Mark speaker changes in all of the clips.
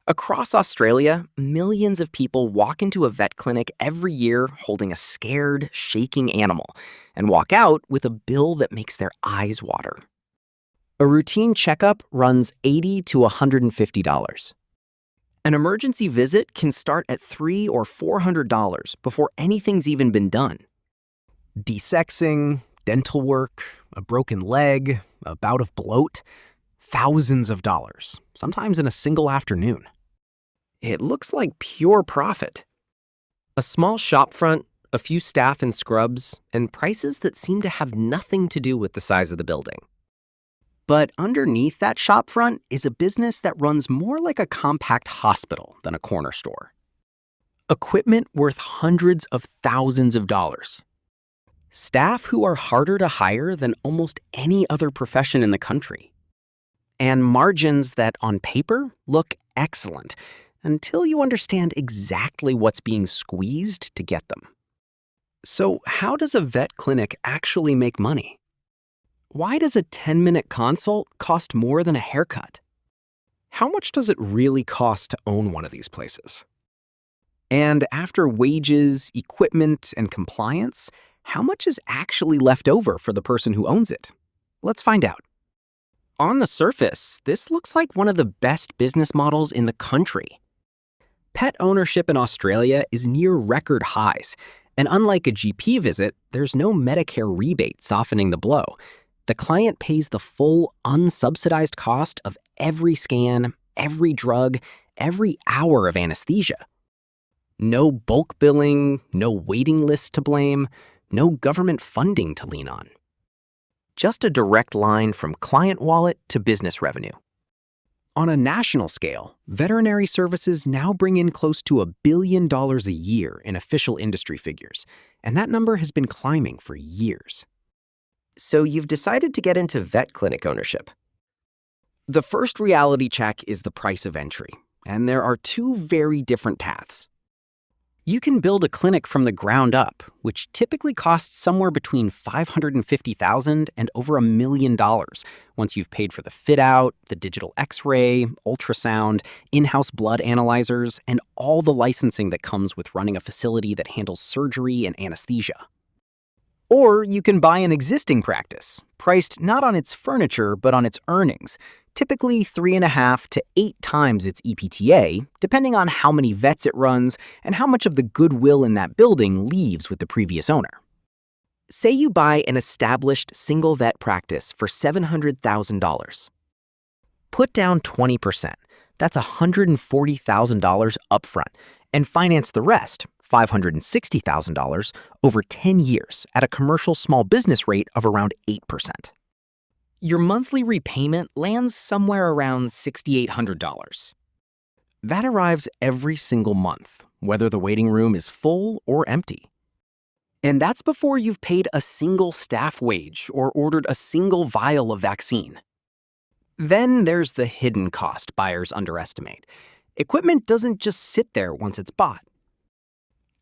Speaker 1: Across Australia, millions of people walk into a vet clinic every year holding a scared, shaking animal and walk out with a bill that makes their eyes water. A routine checkup runs $80 to $150. An emergency visit can start at $300 or $400 before anything's even been done. Desexing, dental work, a broken leg, a bout of bloat, thousands of dollars, sometimes in a single afternoon. It looks like pure profit. A small shopfront, a few staff in scrubs, and prices that seem to have nothing to do with the size of the building. But underneath that shopfront is a business that runs more like a compact hospital than a corner store. Equipment worth hundreds of thousands of dollars. Staff who are harder to hire than almost any other profession in the country. And margins that, on paper, look excellent until you understand exactly what's being squeezed to get them. So how does a vet clinic actually make money? Why does a 10-minute consult cost more than a haircut? How much does it really cost to own one of these places? And after wages, equipment, and compliance, how much is actually left over for the person who owns it? Let's find out. On the surface, this looks like one of the best business models in the country. Pet ownership in Australia is near record highs, and unlike a GP visit, there's no Medicare rebate softening the blow. The client pays the full unsubsidized cost of every scan, every drug, every hour of anesthesia. No bulk billing, no waiting list to blame, no government funding to lean on. Just a direct line from client wallet to business revenue. On a national scale, veterinary services now bring in close to $1 billion a year in official industry figures, and that number has been climbing for years. So you've decided to get into vet clinic ownership. The first reality check is the price of entry, and there are two very different paths. You can build a clinic from the ground up, which typically costs somewhere between $550,000 and over $1 million once you've paid for the fit-out, the digital X-ray, ultrasound, in-house blood analyzers, and all the licensing that comes with running a facility that handles surgery and anesthesia. Or you can buy an existing practice, priced not on its furniture but on its earnings, typically 3.5 to 8 times its EPTA, depending on how many vets it runs and how much of the goodwill in that building leaves with the previous owner. Say you buy an established single vet practice for $700,000. Put down 20%, that's $140,000 upfront, and finance the rest, $560,000, over 10 years at a commercial small business rate of around 8%. Your monthly repayment lands somewhere around $6,800. That arrives every single month, whether the waiting room is full or empty. And that's before you've paid a single staff wage or ordered a single vial of vaccine. Then there's the hidden cost buyers underestimate. Equipment doesn't just sit there once it's bought.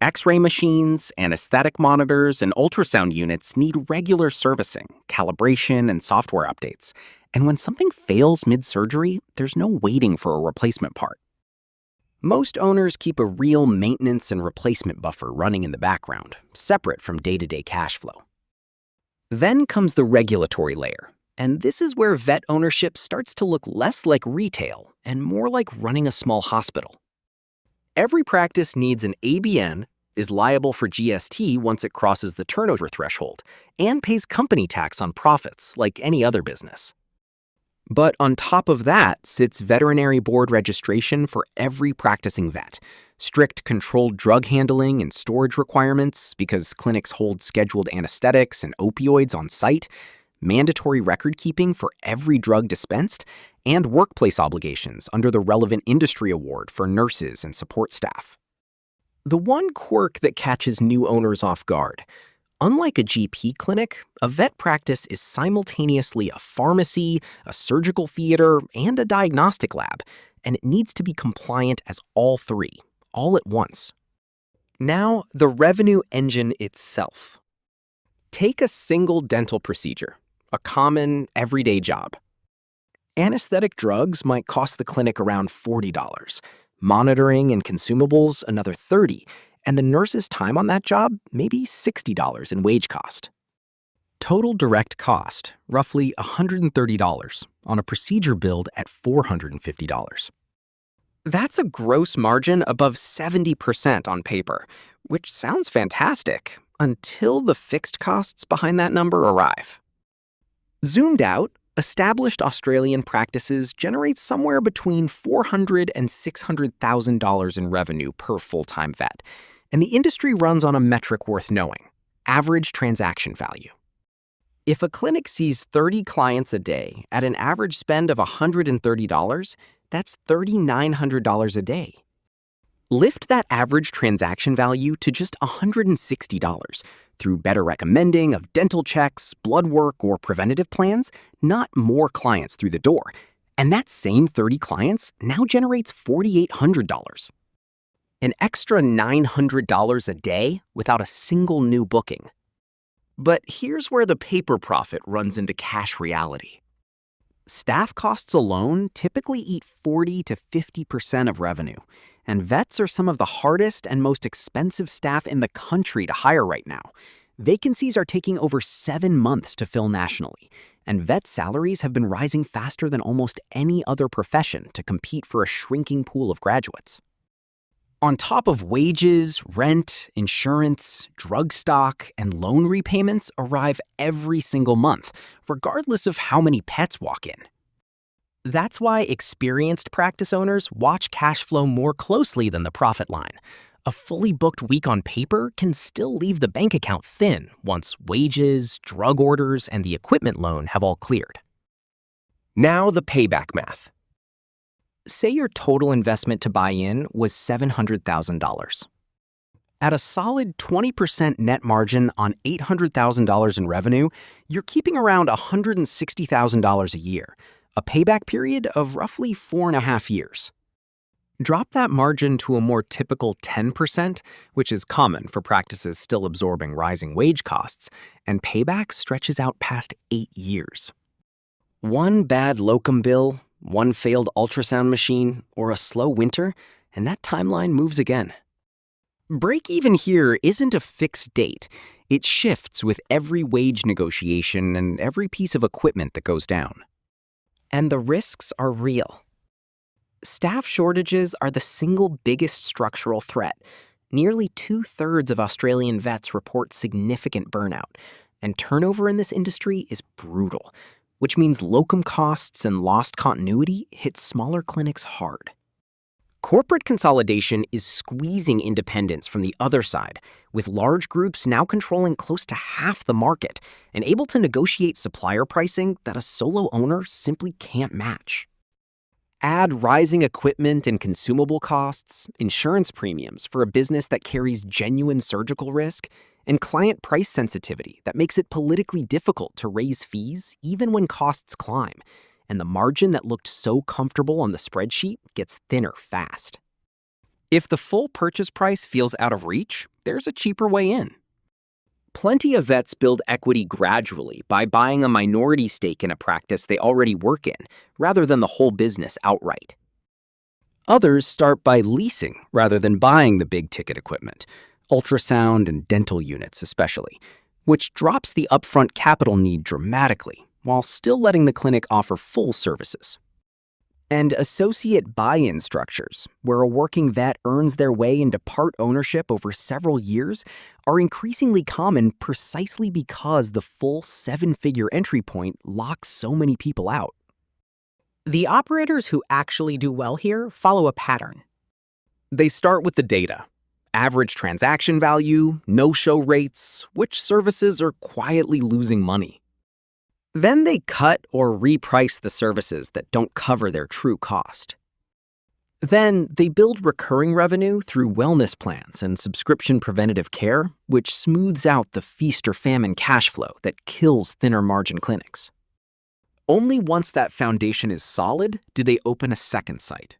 Speaker 1: X-ray machines, anesthetic monitors, and ultrasound units need regular servicing, calibration, and software updates. And when something fails mid-surgery, there's no waiting for a replacement part. Most owners keep a real maintenance and replacement buffer running in the background, separate from day-to-day cash flow. Then comes the regulatory layer, and this is where vet ownership starts to look less like retail and more like running a small hospital. Every practice needs an ABN, is liable for GST once it crosses the turnover threshold, and pays company tax on profits like any other business. But on top of that sits veterinary board registration for every practicing vet, strict controlled drug handling and storage requirements because clinics hold scheduled anesthetics and opioids on site, mandatory record keeping for every drug dispensed, and workplace obligations under the relevant industry award for nurses and support staff. The one quirk that catches new owners off guard: unlike a GP clinic, a vet practice is simultaneously a pharmacy, a surgical theater, and a diagnostic lab, and it needs to be compliant as all three, all at once. Now, the revenue engine itself. Take a single dental procedure, a common, everyday job. Anesthetic drugs might cost the clinic around $40, monitoring and consumables another $30, and the nurse's time on that job maybe $60 in wage cost. Total direct cost, roughly $130 on a procedure billed at $450. That's a gross margin above 70% on paper, which sounds fantastic until the fixed costs behind that number arrive. Zoomed out, established Australian practices generate somewhere between $400,000 and $600,000 in revenue per full-time vet, and the industry runs on a metric worth knowing: average transaction value. If a clinic sees 30 clients a day at an average spend of $130, that's $3,900 a day. Lift that average transaction value to just $160 through better recommending of dental checks, blood work, or preventative plans, not more clients through the door. And that same 30 clients now generates $4,800. An extra $900 a day without a single new booking. But here's where the paper profit runs into cash reality. Staff costs alone typically eat 40 to 50% of revenue, and vets are some of the hardest and most expensive staff in the country to hire right now. Vacancies are taking over 7 months to fill nationally, and vet salaries have been rising faster than almost any other profession to compete for a shrinking pool of graduates. On top of wages, rent, insurance, drug stock, and loan repayments arrive every single month, regardless of how many pets walk in. That's why experienced practice owners watch cash flow more closely than the profit line. A fully booked week on paper can still leave the bank account thin once wages, drug orders, and the equipment loan have all cleared. Now the payback math. Say your total investment to buy in was $700,000. At a solid 20% net margin on $800,000 in revenue, you're keeping around $160,000 a year, a payback period of roughly 4.5 years. Drop that margin to a more typical 10%, which is common for practices still absorbing rising wage costs, and payback stretches out past 8 years. One bad locum bill, one failed ultrasound machine, or a slow winter, and that timeline moves again. Break even here isn't a fixed date. It shifts with every wage negotiation and every piece of equipment that goes down. And the risks are real. Staff shortages are the single biggest structural threat. Nearly 2/3 of Australian vets report significant burnout, and turnover in this industry is brutal, which means locum costs and lost continuity hit smaller clinics hard. Corporate consolidation is squeezing independents from the other side, with large groups now controlling close to half the market and able to negotiate supplier pricing that a solo owner simply can't match. Add rising equipment and consumable costs, insurance premiums for a business that carries genuine surgical risk, and client price sensitivity that makes it politically difficult to raise fees even when costs climb, and the margin that looked so comfortable on the spreadsheet gets thinner fast. If the full purchase price feels out of reach, there's a cheaper way in. Plenty of vets build equity gradually by buying a minority stake in a practice they already work in, rather than the whole business outright. Others start by leasing rather than buying the big-ticket equipment, ultrasound and dental units especially, which drops the upfront capital need dramatically while still letting the clinic offer full services. And associate buy-in structures, where a working vet earns their way into part ownership over several years, are increasingly common precisely because the full 7-figure entry point locks so many people out. The operators who actually do well here follow a pattern. They start with the data. Average transaction value, no-show rates, which services are quietly losing money. Then they cut or reprice the services that don't cover their true cost. Then they build recurring revenue through wellness plans and subscription preventative care, which smooths out the feast or famine cash flow that kills thinner margin clinics. Only once that foundation is solid do they open a second site.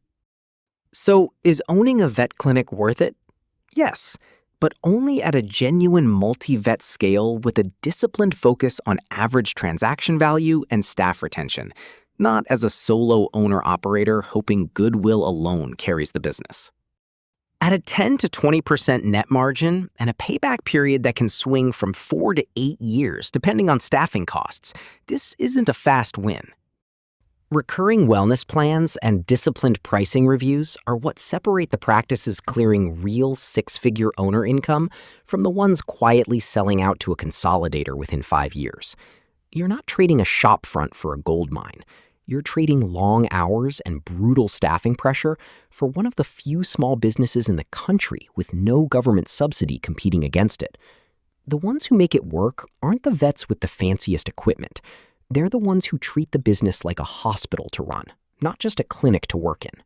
Speaker 1: So, is owning a vet clinic worth it? Yes, but only at a genuine multi-vet scale with a disciplined focus on average transaction value and staff retention. not as a solo owner-operator hoping goodwill alone carries the business. At a 10 to 20% net margin and a payback period that can swing from 4 to 8 years depending on staffing costs, this isn't a fast win. Recurring wellness plans and disciplined pricing reviews are what separate the practices clearing real six-figure owner income from the ones quietly selling out to a consolidator within 5 years. You're not trading a shopfront for a gold mine. You're trading long hours and brutal staffing pressure for one of the few small businesses in the country with no government subsidy competing against it. The ones who make it work aren't the vets with the fanciest equipment. They're the ones who treat the business like a hospital to run, not just a clinic to work in.